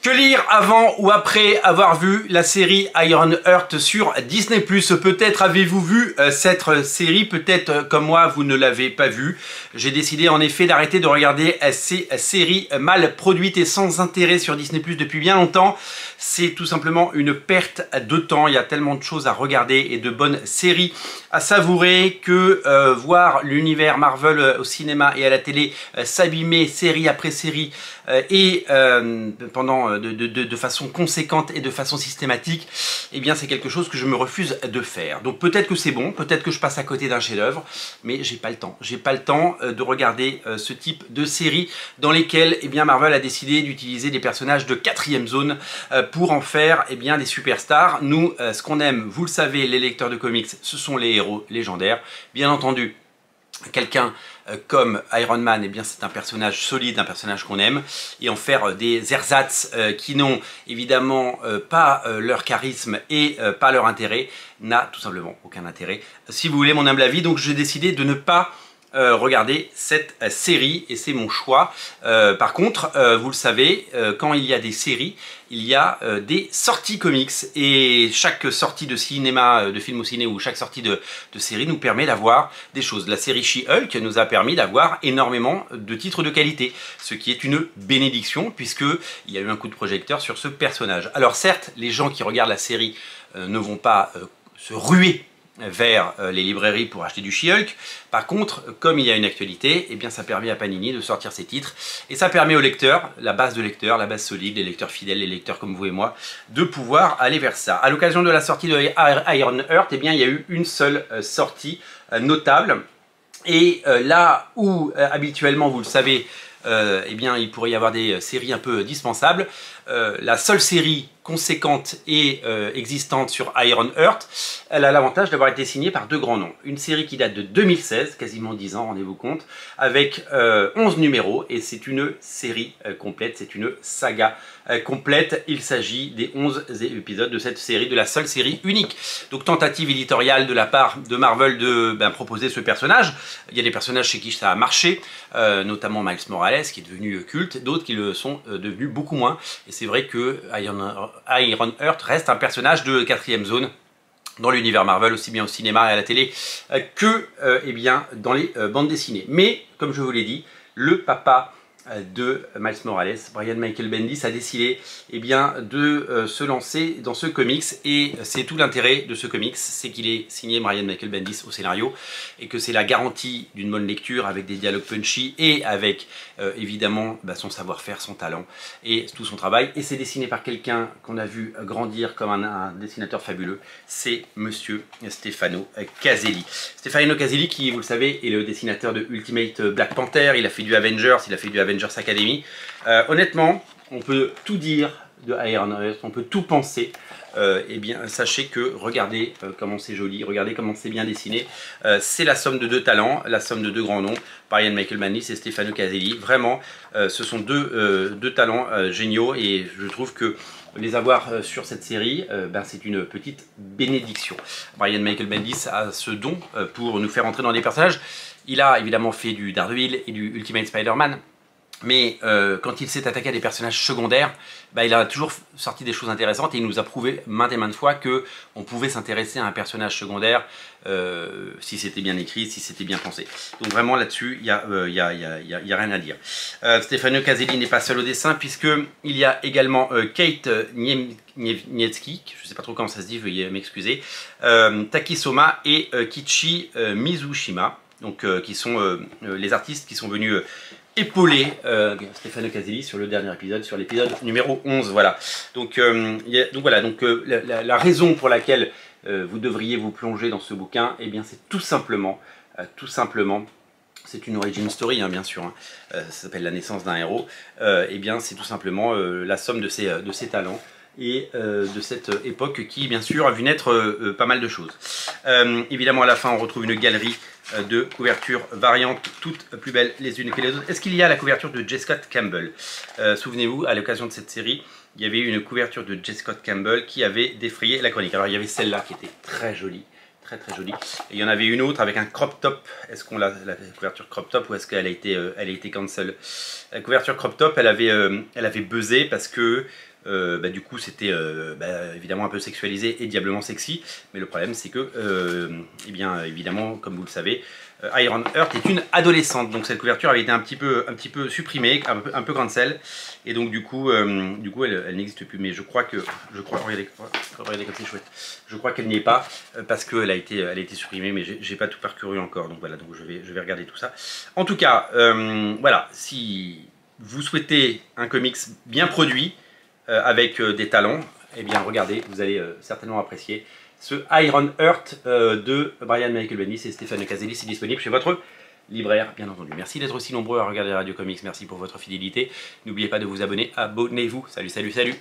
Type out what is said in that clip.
Que lire avant ou après avoir vu la série Ironheart sur Disney+. Peut-être avez-vous vu cette série, peut-être comme moi vous ne l'avez pas vue. J'ai décidé en effet d'arrêter de regarder ces séries mal produites et sans intérêt sur Disney+ depuis bien longtemps. C'est tout simplement une perte de temps, il y a tellement de choses à regarder et de bonnes séries à savourer que voir l'univers Marvel au cinéma et à la télé s'abîmer série après série et pendant de façon conséquente et de façon systématique, eh bien c'est quelque chose que je me refuse de faire. Donc peut-être que c'est bon, peut-être que je passe à côté d'un chef-d'œuvre, mais j'ai pas le temps. J'ai pas le temps de regarder ce type de série dans lesquelles eh bien Marvel a décidé d'utiliser des personnages de 4e zone pour en faire eh bien des superstars. Nous, ce qu'on aime, vous le savez, les lecteurs de comics, ce sont les héros légendaires. Bien entendu, quelqu'un comme Iron Man, eh bien c'est un personnage solide, un personnage qu'on aime, et en faire des ersatz qui n'ont évidemment pas leur charisme et pas leur intérêt, n'a tout simplement aucun intérêt, si vous voulez mon humble avis. Donc j'ai décidé de ne pas regarder cette série et c'est mon choix. Par contre, vous le savez, quand il y a des séries, il y a des sorties comics et chaque sortie de cinéma, de film au ciné ou chaque sortie de série nous permet d'avoir des choses. La série She-Hulk nous a permis d'avoir énormément de titres de qualité, ce qui est une bénédiction puisque il y a eu un coup de projecteur sur ce personnage. Alors certes, les gens qui regardent la série ne vont pas se ruer vers les librairies pour acheter du She-Hulk. Par contre, comme il y a une actualité, eh bien ça permet à Panini de sortir ses titres et ça permet aux lecteurs, la base solide, les lecteurs fidèles, les lecteurs comme vous et moi, de pouvoir aller vers ça. À l'occasion de la sortie de Ironheart, eh bien il y a eu une seule sortie notable et là où habituellement, vous le savez, eh bien il pourrait y avoir des séries un peu dispensables. La seule série conséquente et existante sur Ironheart, elle a l'avantage d'avoir été signée par deux grands noms. Une série qui date de 2016, quasiment 10 ans, rendez-vous compte, avec 11 numéros, et c'est une série complète, c'est une saga complète. Il s'agit des 11 épisodes de cette série, de la seule série unique. Donc tentative éditoriale de la part de Marvel de proposer ce personnage. Il y a des personnages chez qui ça a marché, notamment Miles Morales qui est devenu culte, d'autres qui le sont devenus beaucoup moins. Et c'est vrai que Ironheart reste un personnage de 4e zone dans l'univers Marvel, aussi bien au cinéma et à la télé que eh bien, dans les bandes dessinées. Mais, comme je vous l'ai dit, le papa de Miles Morales, Brian Michael Bendis, a décidé eh bien, de se lancer dans ce comics et c'est tout l'intérêt de ce comics, c'est qu'il est signé Brian Michael Bendis au scénario et que c'est la garantie d'une bonne lecture avec des dialogues punchy et avec évidemment son savoir-faire, son talent et tout son travail. Et c'est dessiné par quelqu'un qu'on a vu grandir comme un dessinateur fabuleux, c'est monsieur Stefano Caselli. Stefano Caselli qui, vous le savez, est le dessinateur de Ultimate Black Panther, il a fait du Avengers, il a fait du Avengers Academy. Honnêtement, on peut tout dire de Ironheart, on peut tout penser. Eh bien, sachez que regardez comment c'est joli, regardez comment c'est bien dessiné. C'est la somme de deux talents, la somme de deux grands noms, Brian Michael Bendis et Stefano Caselli. Vraiment, ce sont deux talents géniaux et je trouve que les avoir sur cette série, c'est une petite bénédiction. Brian Michael Bendis a ce don pour nous faire entrer dans des personnages. Il a évidemment fait du Daredevil et du Ultimate Spider-Man. Mais quand il s'est attaqué à des personnages secondaires, il a toujours sorti des choses intéressantes et il nous a prouvé maintes et maintes fois qu'on pouvait s'intéresser à un personnage secondaire si c'était bien écrit, si c'était bien pensé. Donc vraiment là-dessus, il n'y a rien à dire. Stefano Caselli n'est pas seul au dessin puisqu'il y a également Kate Niemiecki, je ne sais pas trop comment ça se dit, veuillez m'excuser, Taki Soma et Kichi Mizushima, donc, qui sont les artistes qui sont venus épauler Stefano Caselli sur le dernier épisode, sur l'épisode numéro 11. Voilà. Donc, la raison pour laquelle vous devriez vous plonger dans ce bouquin, eh bien, c'est tout simplement, c'est une origin story, hein, bien sûr, hein, ça s'appelle La naissance d'un héros, eh bien, c'est tout simplement la somme de ses talents et de cette époque qui, bien sûr, a vu naître pas mal de choses. Évidemment, à la fin, on retrouve une galerie de couvertures variantes, toutes plus belles les unes que les autres. Est-ce qu'il y a la couverture de J. Scott Campbell? Souvenez-vous, à l'occasion de cette série, il y avait une couverture de J. Scott Campbell qui avait défrayé la chronique. Alors, il y avait celle-là qui était très jolie. Très jolie. Et il y en avait une autre avec un crop top. Est-ce qu'on l'a la couverture crop top ou est-ce qu'elle a été cancel? La couverture crop top, elle avait buzzé parce que Du coup c'était évidemment un peu sexualisé et diablement sexy, mais le problème c'est que, eh bien évidemment, comme vous le savez, Ironheart est une adolescente, donc cette couverture avait été un petit peu supprimée, un peu cancel, et donc du coup elle n'existe plus. Mais je crois, regardez comme c'est chouette, je crois qu'elle n'y est pas, parce qu'elle a été supprimée, mais j'ai pas tout parcouru encore, donc voilà, donc je vais regarder tout ça. En tout cas, voilà, si vous souhaitez un comics bien produit, avec des talents, eh bien regardez, vous allez certainement apprécier ce Ironheart de Brian Michael Bendis et Stéphane Caselli. C'est disponible chez votre libraire, bien entendu. Merci d'être aussi nombreux à regarder Radio Comics, merci pour votre fidélité. N'oubliez pas de vous abonner, abonnez-vous. Salut, salut, salut.